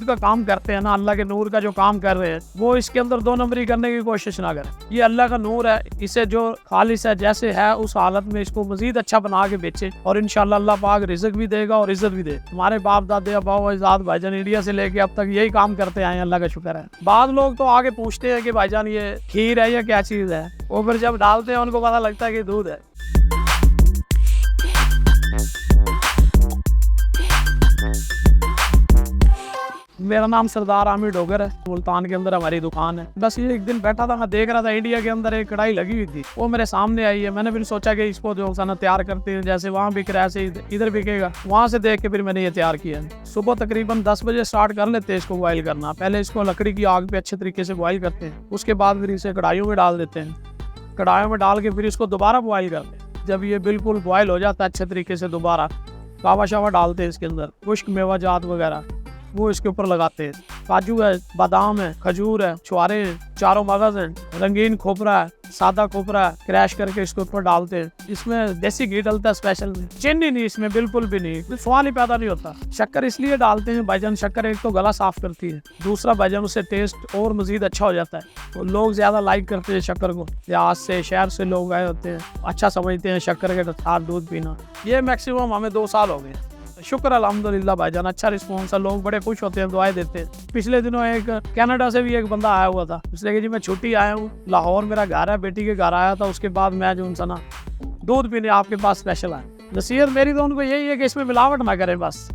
दूध का काम करते हैं ना, अल्लाह के नूर का जो काम कर रहे हैं, वो इसके अंदर 2 नंबरी करने की कोशिश ना करें। ये अल्लाह का नूर है, इसे जो खालिस है जैसे है उस हालत में इसको मजीद अच्छा बना के बेचे और इंशाल्लाह अल्लाह पाक रिज़्क भी देगा और इज्जत भी दे। हमारे बाप दादे अब्बा भाईजान इंडिया से लेके अब तक यही काम करते आए हैं, अल्लाह का शुक्र है। बाद लोग तो आगे पूछते हैं कि भाईजान ये खीर है या क्या चीज़ है, वो फिर जब डालते हैं उनको पता लगता है कि दूध है। मेरा नाम सरदार आमिर डोगर है, मुल्तान के अंदर हमारी दुकान है। बस ये एक दिन बैठा था, मैं देख रहा था इंडिया के अंदर एक कढ़ाई लगी हुई थी, वो मेरे सामने आई है। मैंने फिर सोचा कि इसको जो है तैयार करते हैं, जैसे वहाँ बिक रहा है ऐसे इधर बिकेगा, वहाँ से देख के फिर मैंने ये तैयार किया। सुबह तकरीबन 10 बजे स्टार्ट कर लेते हैं इसको बॉयल करना। पहले इसको लकड़ी की आग पे अच्छे तरीके से बॉयल करते हैं, उसके बाद फिर इसे कढ़ाइयों में डाल देते हैं। कढ़ाइयों में डाल के फिर इसको दोबारा बॉयल करते हैं। जब ये बिल्कुल बॉयल हो जाता है अच्छे तरीके से, दोबारा कावा शावा डालते हैं इसके अंदर, खुश्क मेवा जात वगैरह वो इसके ऊपर लगाते हैं। काजू है, बादाम है, खजूर है, छुआरे हैं, चारों मगज हैं, रंगीन खोपरा है, सादा खोपरा है, क्रैश करके इसके ऊपर डालते हैं। इसमें देसी घी डलता है स्पेशल, चीनी नहीं इसमें, बिल्कुल भी नहीं, स्वाद ही पैदा नहीं होता। शक्कर इसलिए डालते हैं भाईजान, शक्कर एक तो गला साफ करती है, दूसरा भाईजान उससे टेस्ट और मजीद अच्छा हो जाता है। तो लोग ज्यादा लाइक करते हैं शक्कर को, आज से शहर से लोग आए होते हैं, अच्छा समझते हैं शक्कर के साथ दूध पीना। ये मैक्सिमम हमें 2 साल हो गए, शुक्र अल्हम्दुलिल्लाह भाईजान, अच्छा रिस्पॉन्स है, लोग बड़े खुश होते हैं, दुआएं देते हैं। पिछले दिनों एक कनाडा से भी एक बंदा आया हुआ था, उसने कहा जी मैं छुट्टी आया हूँ, लाहौर मेरा घर है, बेटी के घर आया था, उसके बाद मैं जो उनसे ना दूध पीने आपके पास स्पेशल आया। नसीहत मेरी तो उनको यही है कि इसमें मिलावट ना करें बस।